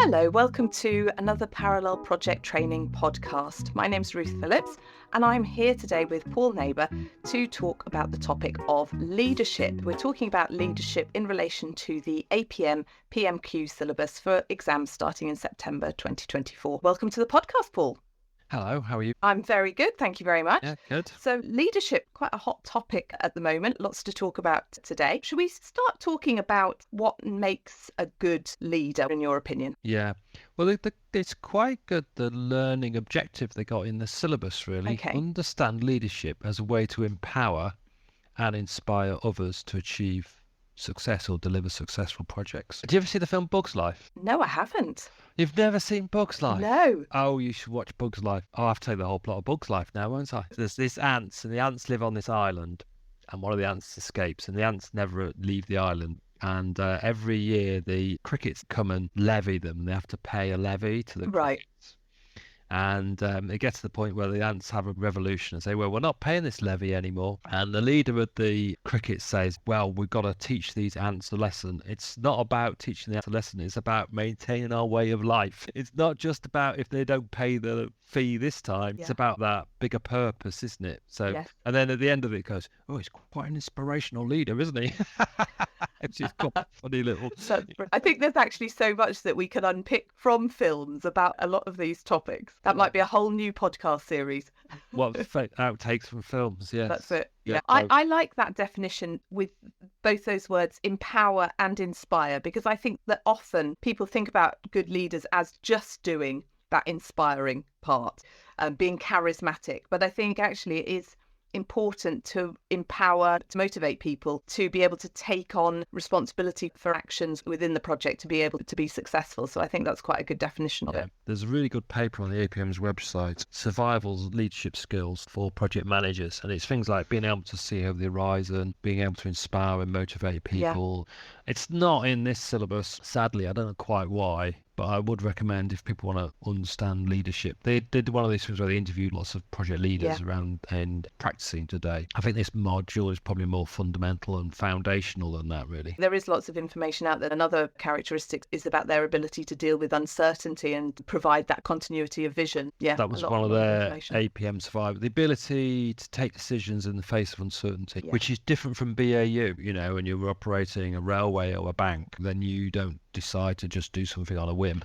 Hello, welcome to another Parallel Project Training podcast. My name's Ruth Phillips, and I'm here today with Paul Neighbour to talk about the topic of leadership. We're talking about leadership in relation to the APM PMQ syllabus for exams starting in September 2024. Welcome to the podcast, Paul. Hello, how are you? I'm very good, thank you very much. Yeah, good. So leadership, quite a hot topic at the moment, lots to talk about today. Should we start talking about what makes a good leader, in your opinion? Yeah, well, it's quite good, the learning objective they got in the syllabus, really. Okay. Understand leadership as a way to empower and inspire others to achieve success or deliver successful projects. Do you ever see the film Bug's Life? No, I haven't. You've never seen Bug's Life? No. Oh, you should watch Bug's Life. I'll have to tell you the whole plot of Bug's Life now, won't I? There's these ants, and the ants live on this island, and one of the ants escapes, and the ants never leave the island. And every year the crickets come and levy them, and they have to pay a levy to the crickets. And it gets to the point where the ants have a revolution and say, well, we're not paying this levy anymore. And the leader of the crickets says, well, we've got to teach these ants a lesson. It's not about teaching the ants a lesson. It's about maintaining our way of life. It's not just about if they don't pay the fee this time. It's about that bigger purpose, isn't it? So, and then at the end of it goes, oh, he's quite an inspirational leader, isn't he? It's just quite a funny little... I think there's actually so much that we can unpick from films about a lot of these topics. That might be a whole new podcast series. What outtakes from films, yes. That's it. Yeah. I like that definition with both those words, empower and inspire, because I think that often people think about good leaders as just doing that inspiring part, being charismatic. But I think actually it is important to empower, to motivate people to be able to take on responsibility for actions within the project to be able to be successful. So I think that's quite a good definition of it. There's a really good paper on the APM's website, Survival Leadership Skills for Project Managers. And it's things like being able to see over the horizon, being able to inspire and motivate people. It's not in this syllabus, sadly. I don't know quite why, but I would recommend if people want to understand leadership. They did one of these things where they interviewed lots of project leaders around and practicing today. I think this module is probably more fundamental and foundational than that, really. There is lots of information out there. Another characteristic is about their ability to deal with uncertainty and provide that continuity of vision. Yeah, that was one of their APM survival. The ability to take decisions in the face of uncertainty, which is different from BAU. You know, when you're operating a railway or a bank, then you don't decide to just do something on a whim.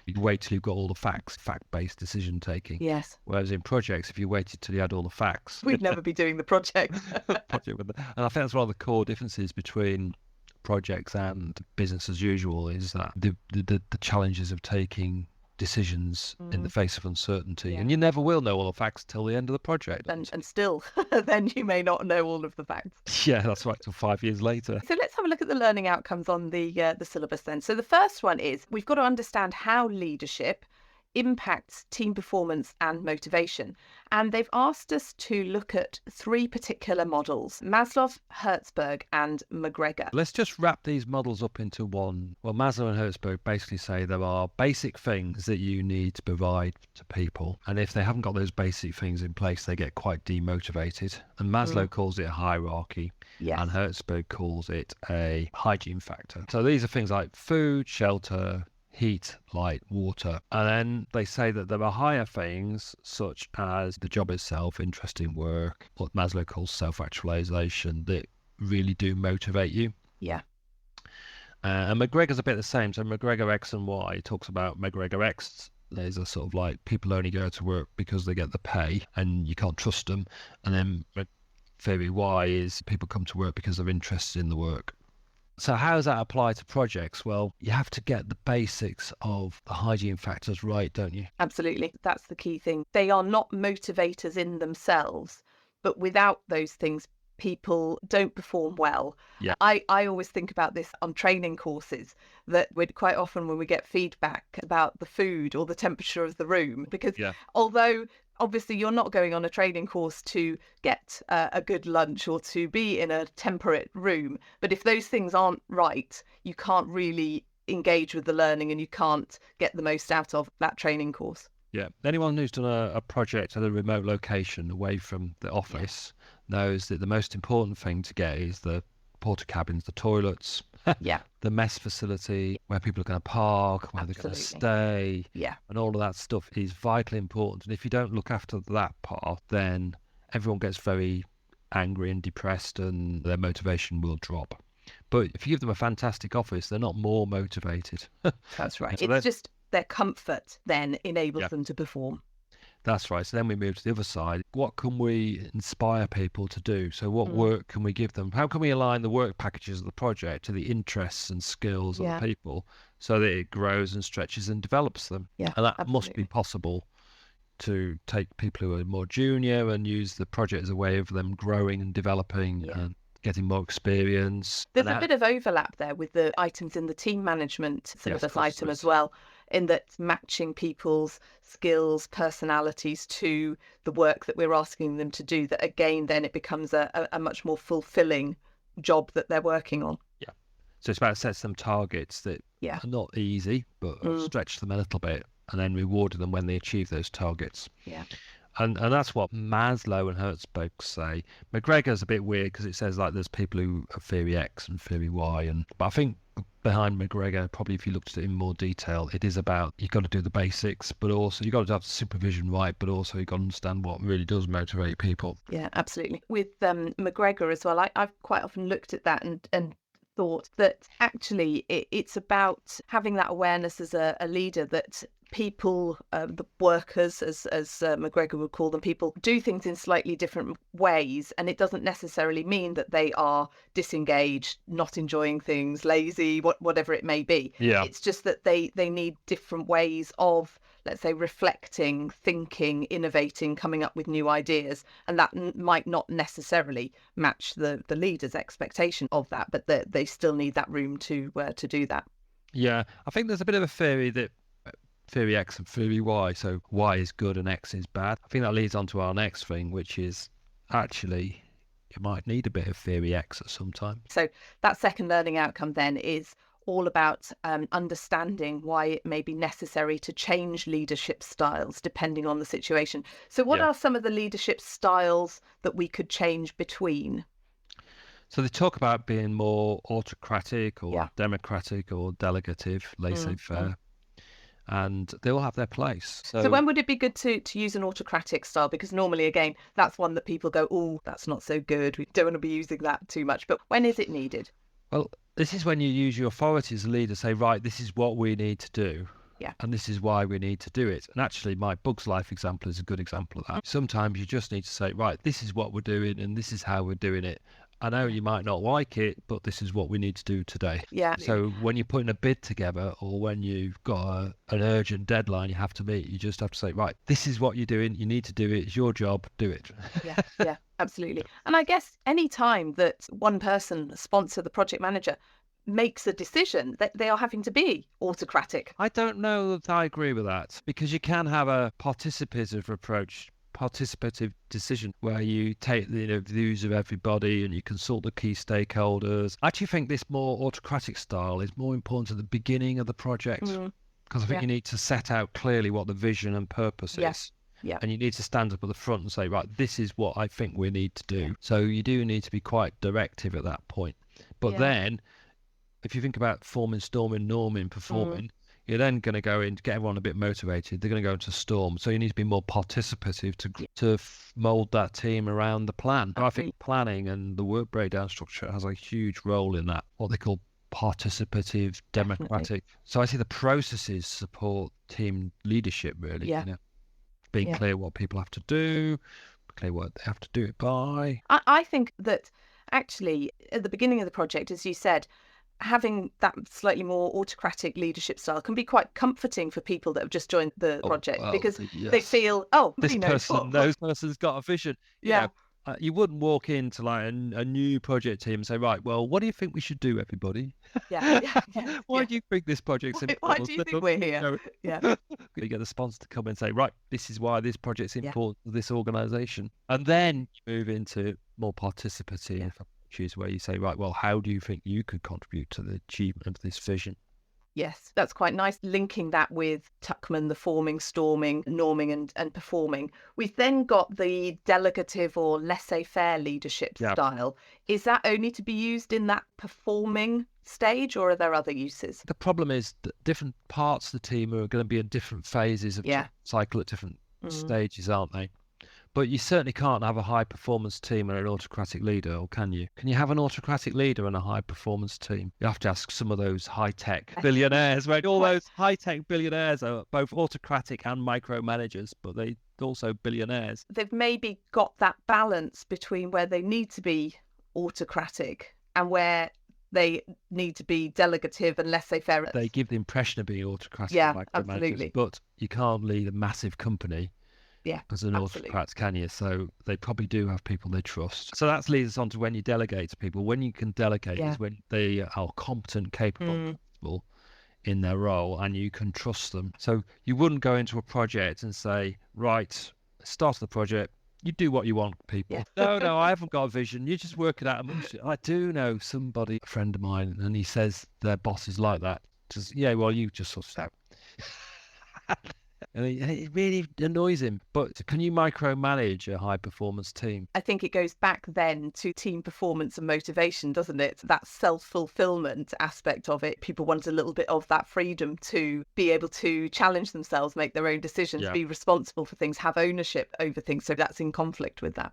You wait till you've got all the facts, fact-based decision taking. Yes. Whereas in projects, if you waited till you had all the facts, we'd never be doing the project. And I think that's one of the core differences between projects and business as usual, is that the challenges of taking decisions in the face of uncertainty, and you never will know all the facts till the end of the project, and still then you may not know all of the facts. That's right, till 5 years later. So let's have a look at the learning outcomes on the syllabus then. So the first one is we've got to understand how leadership impacts team performance and motivation. And they've asked us to look at 3 particular models, Maslow, Herzberg and McGregor. Let's just wrap these models up into one. Well, Maslow and Herzberg basically say there are basic things that you need to provide to people. And if they haven't got those basic things in place, they get quite demotivated. And Maslow calls it a hierarchy. And Herzberg calls it a hygiene factor. So these are things like food, shelter, heat, light, water. And then they say that there are higher things such as the job itself, interesting work, what Maslow calls self-actualization, that really do motivate you. And McGregor's a bit the same. So McGregor X and Y talks about McGregor X. There's a sort of like people only go to work because they get the pay and you can't trust them. And then theory Y is people come to work because they're interested in the work. So how does that apply to projects? Well, you have to get the basics of the hygiene factors right, don't you? Absolutely. That's the key thing. They are not motivators in themselves, but without those things, people don't perform well. I always think about this on training courses, that quite often when we get feedback about the food or the temperature of the room, because although obviously you're not going on a training course to get a good lunch or to be in a temperate room, but if those things aren't right, you can't really engage with the learning and you can't get the most out of that training course. Anyone who's done a project at a remote location away from the office knows that the most important thing to get is the porta cabins, the toilets, Yeah. The mess facility, where people are going to park, where they're going to stay, Yeah. and all of that stuff is vitally important. And if you don't look after that part, then everyone gets very angry and depressed, and their motivation will drop. But if you give them a fantastic office, they're not more motivated. That's right. So It's just their comfort then enables Yeah. them to perform. That's right. So then we move to the other side. What can we inspire people to do? So what work can we give them? How can we align the work packages of the project to the interests and skills of the people so that it grows and stretches and develops them? Yeah, And that must absolutely. be possible to take people who are more junior and use the project as a way of them growing and developing and getting more experience. There's a bit of overlap there with the items in the team management syllabus item as well, in that matching people's skills, personalities to the work that we're asking them to do, that again, then it becomes a much more fulfilling job that they're working on. Yeah. So it's about setting some targets that are not easy, but stretch them a little bit and then reward them when they achieve those targets. Yeah. And that's what Maslow and Herzberg say. McGregor's a bit weird because it says like there's people who are theory X and theory Y, but I think behind McGregor, probably if you looked at it in more detail, it is about you've got to do the basics, but also you've got to have the supervision right, but also you've got to understand what really does motivate people. Yeah, absolutely. With McGregor as well, I've quite often looked at that and thought that actually it's about having that awareness as a leader that people, the workers, as McGregor would call them, people do things in slightly different ways, and it doesn't necessarily mean that they are disengaged, not enjoying things, lazy, whatever it may be. Yeah. It's just that they need different ways of, let's say, reflecting, thinking, innovating, coming up with new ideas, and that might not necessarily match the leader's expectation of that, but they still need that room to do that. Yeah, I think there's a bit of a theory that theory X and theory Y, so Y is good and X is bad. I think that leads on to our next thing, which is actually you might need a bit of theory X at some time. So that second learning outcome then is all about understanding why it may be necessary to change leadership styles depending on the situation. So what are some of the leadership styles that we could change between? So they talk about being more autocratic or democratic or delegative, laissez-faire, and they all have their place. So when would it be good to use an autocratic style? Because normally, again, that's one that people go, oh, that's not so good. We don't want to be using that too much. But when is it needed? Well, this is when you use your authority as a leader, say, right, this is what we need to do. Yeah. And this is why we need to do it. And actually, my Bugs Life example is a good example of that. Sometimes you just need to say, right, this is what we're doing and this is how we're doing it. I know you might not like it, but this is what we need to do today. Yeah. So when you're putting a bid together or when you've got an urgent deadline you have to meet, you just have to say, right, this is what you're doing. You need to do it. It's your job. Do it. Yeah, absolutely. And I guess any time that one person, a sponsor, the project manager, makes a decision, that they are having to be autocratic. I don't know that I agree with that, because you can have a participative approach, participative decision where you take the views of everybody and you consult the key stakeholders. I actually think this more autocratic style is more important at the beginning of the project, because I think you need to set out clearly what the vision and purpose is. Yeah. And you need to stand up at the front and say, right, this is what I think we need to do. So you do need to be quite directive at that point. But then if you think about forming, storming, norming, performing, you're then going to go in to get everyone a bit motivated. They're going to go into storm. So you need to be more participative to mold that team around the plan. I think planning and the work breakdown structure has a huge role in that, what they call participative, democratic. So I see the processes support team leadership, really. Yeah. Being clear what people have to do, clear what they have to do it by. I think that actually at the beginning of the project, as you said, having that slightly more autocratic leadership style can be quite comforting for people that have just joined the project, because they feel, this person's got a vision. You wouldn't walk into like a new project team and say, right, well, what do you think we should do, everybody? Why do you think this project's important? Why do you think we're here? You get the sponsor to come and say, right, this is why this project's important to this organisation. And then you move into more participative issues where you say, right, well, how do you think you could contribute to the achievement of this vision? Yes, that's quite nice. Linking that with Tuckman, the forming, storming, norming, and performing. We've then got the delegative or laissez-faire leadership style. Is that only to be used in that performing stage, or are there other uses? The problem is that different parts of the team are going to be in different phases of cycle at different stages, aren't they? But you certainly can't have a high-performance team and an autocratic leader, or can you? Can you have an autocratic leader and a high-performance team? You have to ask some of those high-tech billionaires, right? All those high-tech billionaires are both autocratic and micromanagers, but they also billionaires. They've maybe got that balance between where they need to be autocratic and where they need to be delegative and laissez-faire. They give the impression of being autocratic and micromanagers, absolutely. But you can't lead a massive company as an autocrat, can you? So they probably do have people they trust. So that leads us on to when you delegate to people. When you can delegate is when they are competent, capable in their role, and you can trust them. So you wouldn't go into a project and say, right, start the project, you do what you want, people. No, I haven't got a vision. You just work it out amongst you. I do know somebody, a friend of mine, and he says their boss is like that. Just, you just sort of out. And it really annoys him. But can you micromanage a high-performance team? I think it goes back then to team performance and motivation, doesn't it? That self-fulfillment aspect of it. People want a little bit of that freedom to be able to challenge themselves, make their own decisions, be responsible for things, have ownership over things. So that's in conflict with that.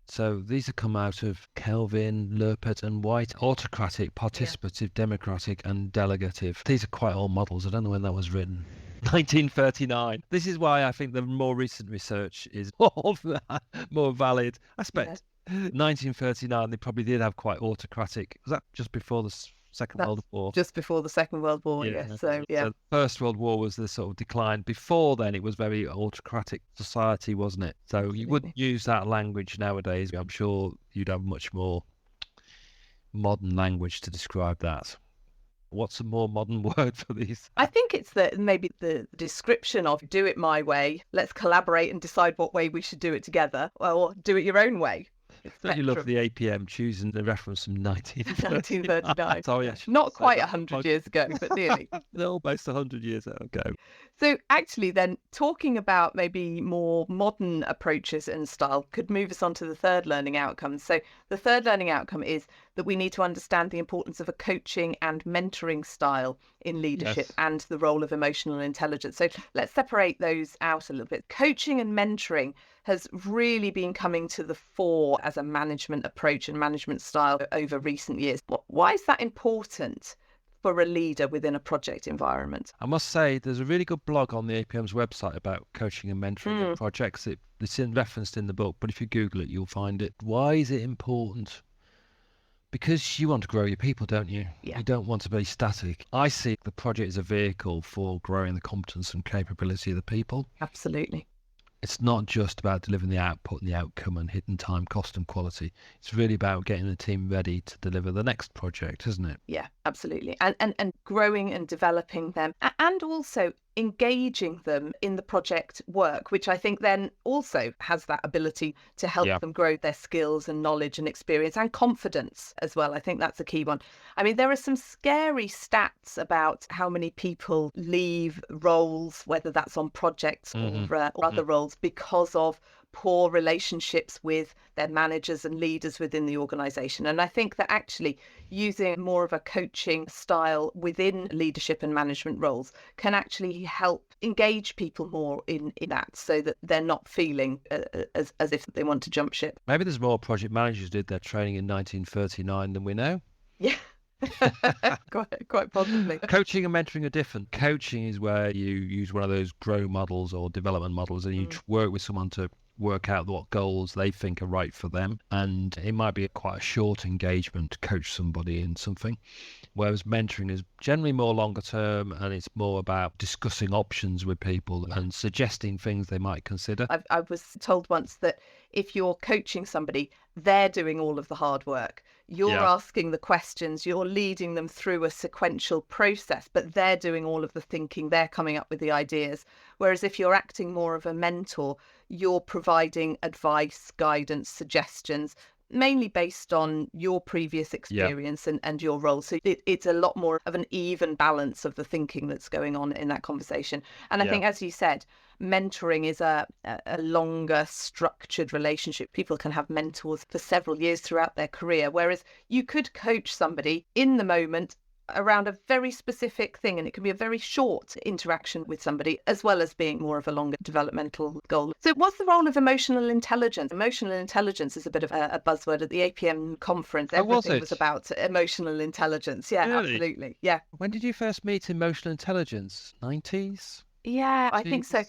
So these have come out of Kelvin, Lerpert and White. Autocratic, participative, democratic and delegative. These are quite old models. I don't know when that was written. 1939. This is why I think the more recent research is more valid. I expect 1939 they probably did have quite autocratic. Was that just before the Second World War? Just before the Second World War, So the First World War was the sort of decline. Before then, it was very autocratic society, wasn't it? So you wouldn't use that language nowadays. I'm sure you'd have much more modern language to describe that. What's a more modern word for these? I think it's maybe the description of do it my way. Let's collaborate and decide what way we should do it together, or do it your own way. Don't you love the APM choosing the reference from 1939? Sorry, not quite 100 years ago, but nearly. Almost 100 years ago. So actually then, talking about maybe more modern approaches and style could move us on to the third learning outcome. So the third learning outcome is that we need to understand the importance of a coaching and mentoring style in leadership and the role of emotional intelligence. So let's separate those out a little bit. Coaching and mentoring has really been coming to the fore as a management approach and management style over recent years. Why is that important for a leader within a project environment? I must say there's a really good blog on the APM's website about coaching and mentoring projects. It's referenced in the book, but if you Google it, you'll find it. Why is it important? Because you want to grow your people, don't you? You don't want to be static. I see the project as a vehicle for growing the competence and capability of the people. Absolutely. It's not just about delivering the output and the outcome and hitting time, cost and quality. It's really about getting the team ready to deliver the next project, isn't it? Yeah, absolutely. And growing and developing them, and also engaging them in the project work, which I think then also has that ability to help them grow their skills and knowledge and experience and confidence as well. I think that's a key one. I mean, there are some scary stats about how many people leave roles, whether that's on projects or other roles, because of poor relationships with their managers and leaders within the organization. And I think that actually using more of a coaching style within leadership and management roles can actually help engage people more in that, so that they're not feeling as if they want to jump ship. Maybe there's more project managers did their training in 1939 than we know. Yeah. quite possibly. Coaching and mentoring are different. Coaching is where you use one of those grow models or development models and you work with someone to work out what goals they think are right for them, and it might be quite a short engagement to coach somebody in something, whereas mentoring is generally more longer term and it's more about discussing options with people and suggesting things they might consider. I was told once that if you're coaching somebody, they're doing all of the hard work. You're asking the questions, you're leading them through a sequential process, but they're doing all of the thinking, they're coming up with the ideas. Whereas if you're acting more of a mentor, you're providing advice, guidance, suggestions, mainly based on your previous experience and your role. So it's a lot more of an even balance of the thinking that's going on in that conversation. And I think, as you said, mentoring is a longer structured relationship. People can have mentors for several years throughout their career, whereas you could coach somebody in the moment around a very specific thing, and it can be a very short interaction with somebody, as well as being more of a longer developmental goal. So what's the role of emotional intelligence? Emotional intelligence is a bit of a buzzword at the APM conference. Everything was about emotional intelligence. Yeah, really? Absolutely. Yeah. When did you first meet emotional intelligence? 90s? Yeah, I think so.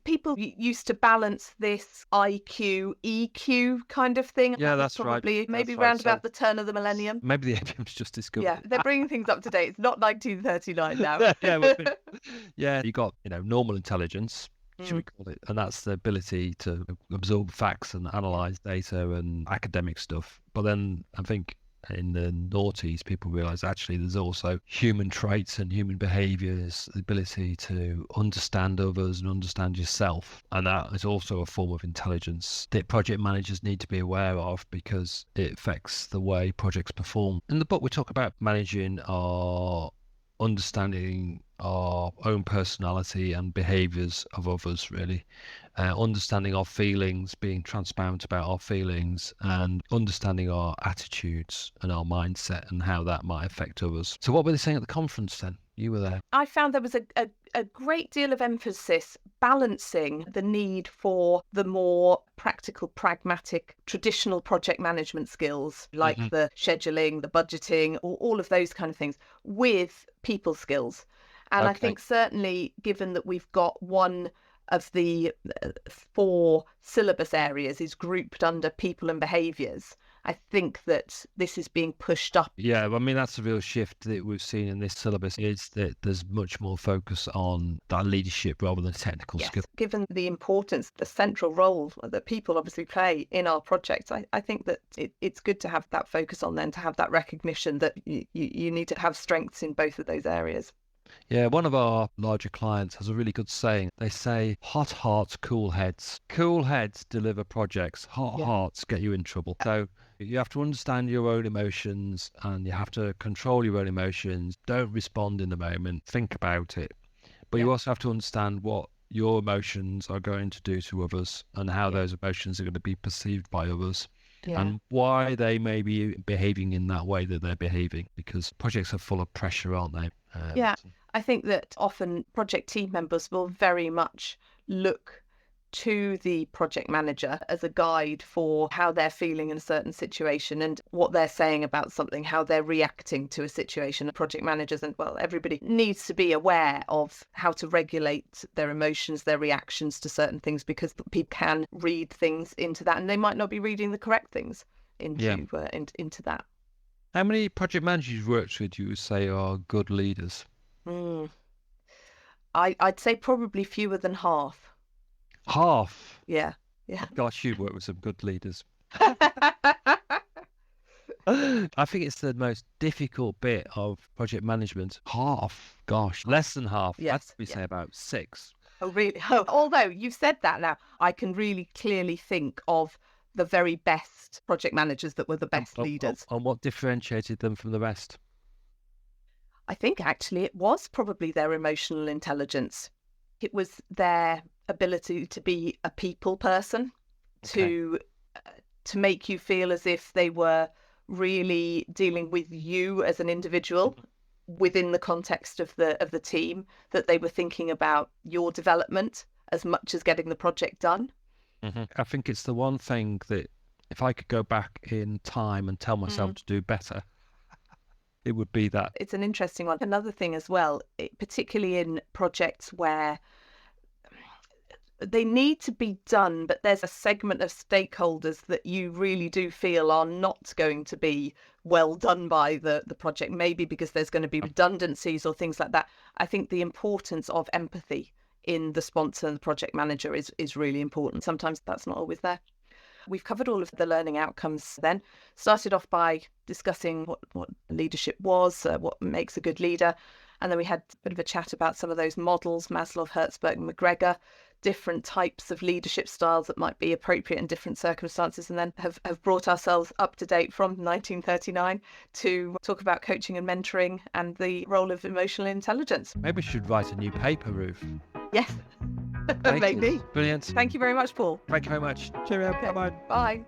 People used to balance this IQ, EQ kind of thing. Yeah, that's probably right. Maybe round about the turn of the millennium. Maybe the APM's just discovered. Yeah, they're bringing things up to date. It's not 1939 now. Yeah, you got, normal intelligence, should we call it? And that's the ability to absorb facts and analyze data and academic stuff. But then I think in the noughties, people realize actually there's also human traits and human behaviors, the ability to understand others and understand yourself. And that is also a form of intelligence that project managers need to be aware of, because it affects the way projects perform. In the book, we talk about managing our understanding our own personality and behaviors of others, really. Understanding our feelings, being transparent about our feelings, and understanding our attitudes and our mindset and how that might affect others. So what were they saying at the conference then? You were there. I found there was a great deal of emphasis balancing the need for the more practical, pragmatic, traditional project management skills, like the scheduling, the budgeting, all of those kind of things, with people skills. And I think certainly, given that we've got one of the 4 syllabus areas is grouped under people and behaviours, I think that this is being pushed up. Yeah, I mean, that's a real shift that we've seen in this syllabus, is that there's much more focus on that leadership rather than technical skill. Given the importance, the central role that people obviously play in our projects, I think that it's good to have that focus on them, to have that recognition that you need to have strengths in both of those areas. Yeah, one of our larger clients has a really good saying. They say, hot hearts, cool heads. Cool heads deliver projects. Hot hearts get you in trouble. So you have to understand your own emotions, and you have to control your own emotions. Don't respond in the moment. Think about it. But you also have to understand what your emotions are going to do to others, and how those emotions are going to be perceived by others. And why they may be behaving in that way that they're behaving, because projects are full of pressure, aren't they? I think that often project team members will very much look to the project manager as a guide for how they're feeling in a certain situation and what they're saying about something, how they're reacting to a situation. Project managers and, everybody needs to be aware of how to regulate their emotions, their reactions to certain things, because people can read things into that, and they might not be reading the correct things into that. How many project managers you've worked with you would say are good leaders? I'd say probably fewer than half. Half? Yeah. Gosh, you've worked with some good leaders. I think it's the most difficult bit of project management. Half? Gosh, less than half. Yes. I'd say about 6. Oh, really? Oh, although you've said that now, I can really clearly think of the very best project managers that were the best leaders. And what differentiated them from the rest? I think actually it was probably their emotional intelligence. It was their ability to be a people person, to make you feel as if they were really dealing with you as an individual within the context of the team, that they were thinking about your development as much as getting the project done. I think it's the one thing that if I could go back in time and tell myself to do better, it would be that. It's an interesting one. Another thing as well, particularly in projects where they need to be done, but there's a segment of stakeholders that you really do feel are not going to be well done by the project, maybe because there's going to be redundancies or things like that. I think the importance of empathy in the sponsor and the project manager is really important. Sometimes that's not always there. We've covered all of the learning outcomes then. Started off by discussing what leadership was, what makes a good leader. And then we had a bit of a chat about some of those models, Maslow, Herzberg and McGregor, different types of leadership styles that might be appropriate in different circumstances, and then have brought ourselves up to date from 1939 to talk about coaching and mentoring and the role of emotional intelligence. Maybe we should write a new paper, Ruth. Yes, Thank maybe. you. Brilliant. Thank you very much, Paul. Thank you very much. Cheerio. Okay. Bye-bye. Bye.